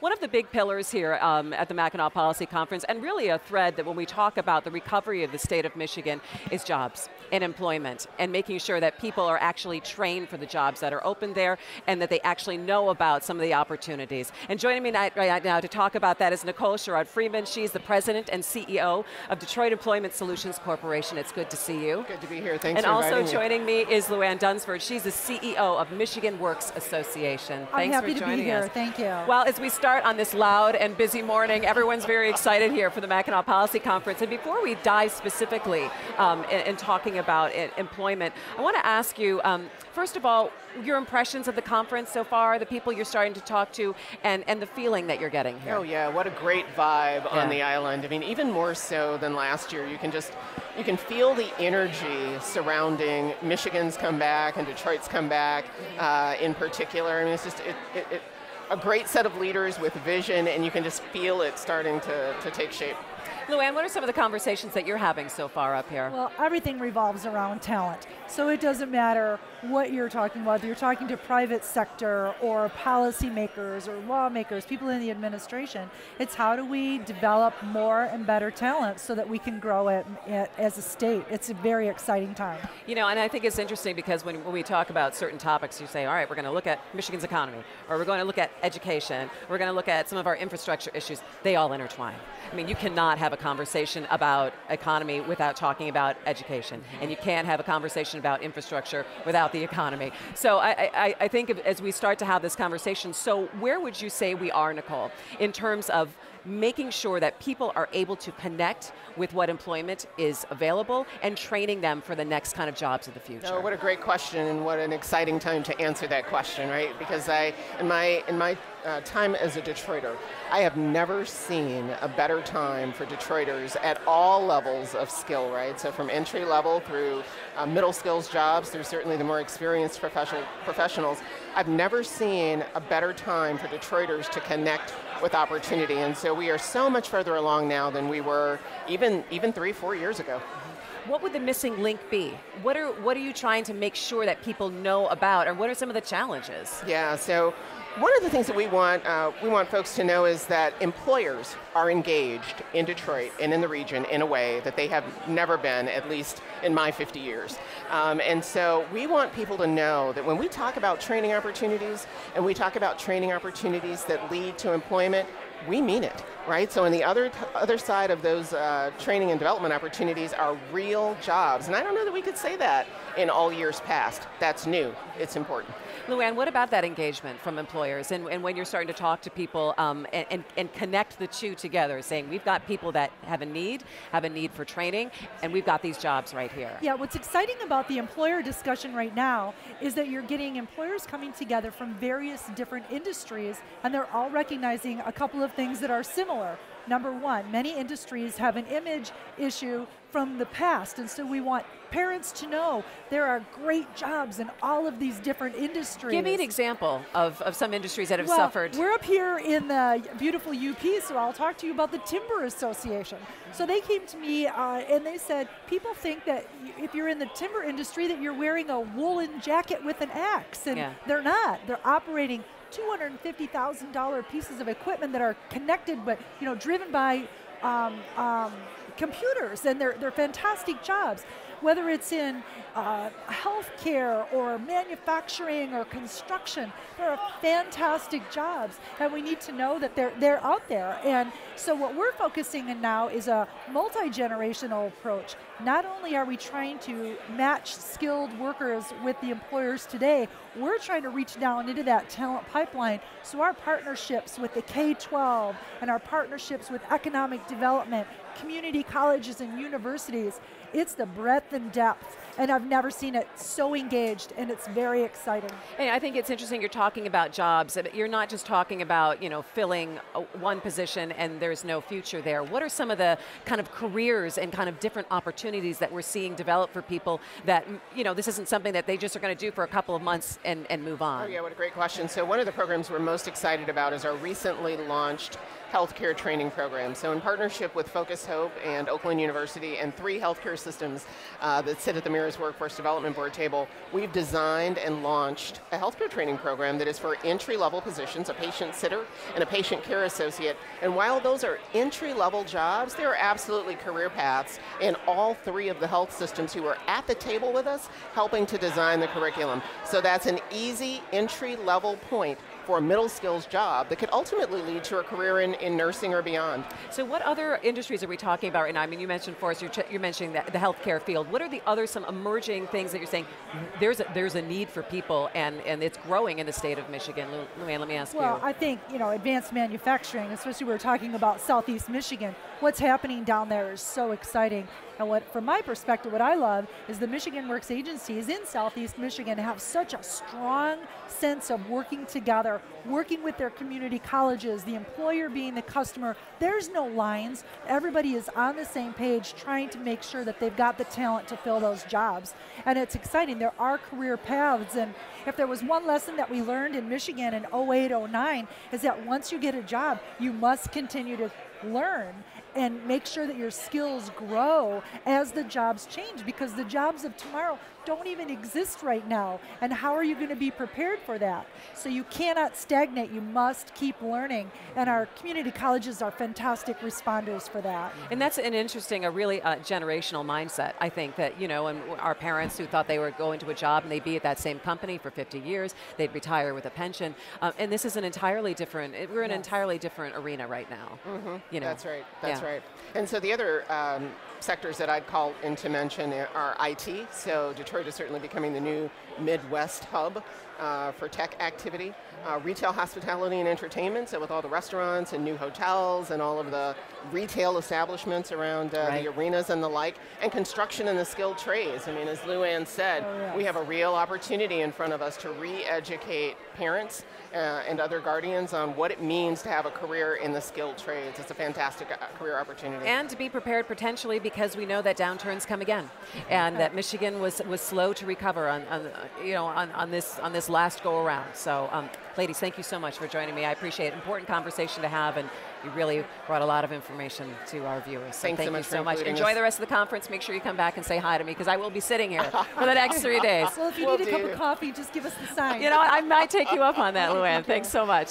One of the big pillars here at the Mackinac Policy Conference, and really a thread that when we talk about the recovery of the state of Michigan, is jobs and employment, and making sure that people are actually trained for the jobs that are open there, and that they actually know about some of the opportunities. And joining me right now to talk about that is Nicole Sherard-Freeman. She's the president and CEO of Detroit Employment Solutions Corporation. It's good to see you. Good to be here. Thanks and for inviting me. And also joining me is Luann Dunsford. She's the CEO of Michigan Works Association. Thanks for joining us. I'm happy to be here. Thank you. Well, as we start on this loud and busy morning, everyone's very excited here for the Mackinac Policy Conference. And before we dive specifically in talking about employment, I want to ask you, first of all, your impressions of the conference so far, the people you're starting to talk to, and the feeling that you're getting here. Oh yeah, what a great vibe on the island. I mean, even more so than last year. You can feel the energy surrounding Michigan's comeback and Detroit's comeback in particular. I mean, it's just a great set of leaders with vision, and you can just feel it starting to take shape. Luann, what are some of the conversations that you're having so far up here? Well, everything revolves around talent. So it doesn't matter what you're talking about. You're talking to private sector or policymakers or lawmakers, people in the administration. It's how do we develop more and better talent so that we can grow it as a state. It's a very exciting time. You know, and I think it's interesting because when we talk about certain topics, you say, all right, we're going to look at Michigan's economy, or we're going to look at education, we're going to look at some of our infrastructure issues. They all intertwine. I mean, you cannot have a conversation about economy without talking about education, and you can't have a conversation about infrastructure without the economy. So I think as we start to have this conversation, so where would you say we are, Nicole, in terms of making sure that people are able to connect with what employment is available and training them for the next kind of jobs of the future? Oh, what a great question, and what an exciting time to answer that question, right? Because in my time as a Detroiter, I have never seen a better time for Detroiters at all levels of skill, right? So from entry level through middle skills jobs, through certainly the more experienced professionals. I've never seen a better time for Detroiters to connect with opportunity, and so we are so much further along now than we were even 3-4 years ago. What would the missing link be? What are you trying to make sure that people know about, or what are some of the challenges? Yeah, so one of the things that we want folks to know is that employers are engaged in Detroit and in the region in a way that they have never been, at least in my 50 years. And so we want people to know that when we talk about training opportunities, and we talk about training opportunities that lead to employment, we mean it, right? So on the other side of those training and development opportunities are real jobs. And I don't know that we could say that in all years past. That's new. It's important. Luann, what about that engagement from employers, and when you're starting to talk to people and connect the two together, saying we've got people that have a need for training, and we've got these jobs right here? Yeah, what's exciting about the employer discussion right now is that you're getting employers coming together from various different industries, and they're all recognizing a couple of things that are similar. Number one, many industries have an image issue from the past, and so we want parents to know there are great jobs in all of these different industries. Give me an example of some industries that have suffered. We're up here in the beautiful UP, so I'll talk to you about the Timber Association. So they came to me and they said, people think that if you're in the timber industry that you're wearing a woolen jacket with an axe, and they're not. They're operating $250,000 pieces of equipment that are connected, but driven by computers, and they're fantastic jobs. Whether it's in healthcare or manufacturing or construction, there are fantastic jobs, and we need to know that they're out there. And so what we're focusing on now is a multi-generational approach. Not only are we trying to match skilled workers with the employers today, we're trying to reach down into that talent pipeline. So our partnerships with the K-12 and our partnerships with economic development, community colleges and universities, it's the breadth and depth, and I've never seen it so engaged, and it's very exciting. Hey, I think it's interesting you're talking about jobs. You're not just talking about filling one position and there's no future there. What are some of the kind of careers and kind of different opportunities that we're seeing develop for people that this isn't something that they just are going to do for a couple of months and move on? Oh yeah, what a great question. So one of the programs we're most excited about is our recently launched healthcare training programs. So in partnership with Focus Hope and Oakland University and 3 healthcare systems that sit at the Mirrors Workforce Development Board table, we've designed and launched a healthcare training program that is for entry-level positions, a patient sitter and a patient care associate. And while those are entry-level jobs, there are absolutely career paths in all 3 of the health systems who are at the table with us helping to design the curriculum. So that's an easy entry-level point for a middle skills job that could ultimately lead to a career in nursing or beyond. So what other industries are we talking about right now? I mean, you mentioned, Forrest, you're mentioning the healthcare field. What are the other, some emerging things that you're saying, there's a need for people and it's growing in the state of Michigan? Luann, let me ask you. Well, I think, advanced manufacturing, especially we're talking about Southeast Michigan, what's happening down there is so exciting. And from my perspective, what I love is the Michigan Works agencies in Southeast Michigan have such a strong sense of working together, working with their community colleges, the employer being the customer. There's no lines. Everybody is on the same page trying to make sure that they've got the talent to fill those jobs. And it's exciting. There are career paths. And if there was one lesson that we learned in Michigan in 08, 09, is that once you get a job, you must continue to learn and make sure that your skills grow as the jobs change, because the jobs of tomorrow don't even exist right now. And how are you going to be prepared for that? So you cannot stagnate. You must keep learning. And our community colleges are fantastic responders for that. And that's an interesting, a really generational mindset, I think, that, and our parents who thought they were going to a job and they'd be at that same company for 50 years, they'd retire with a pension. And this is an entirely different, we're in an entirely different arena right now. Mm-hmm. That's right, that's right. And so the other sectors that I'd call into mention are IT. So Detroit is certainly becoming the new Midwest hub for tech activity. Retail, hospitality, and entertainment, so with all the restaurants and new hotels and all of the retail establishments around the arenas and the like, and construction and the skilled trades. I mean, as Luann said, we have a real opportunity in front of us to re-educate parents and other guardians on what it means to have a career in the skilled trades. It's a fantastic career opportunity. And to be prepared potentially, because we know that downturns come again, and that Michigan was slow to recover on this last go around. So, ladies, thank you so much for joining me. I appreciate it. Important conversation to have, and you really brought a lot of information to our viewers. So thank you so much. Enjoy the rest of the conference. Make sure you come back and say hi to me, because I will be sitting here for the next 3 days. Well, if you need a cup of coffee, just give us the sign. I might take you up on that, Luann. Thanks so much.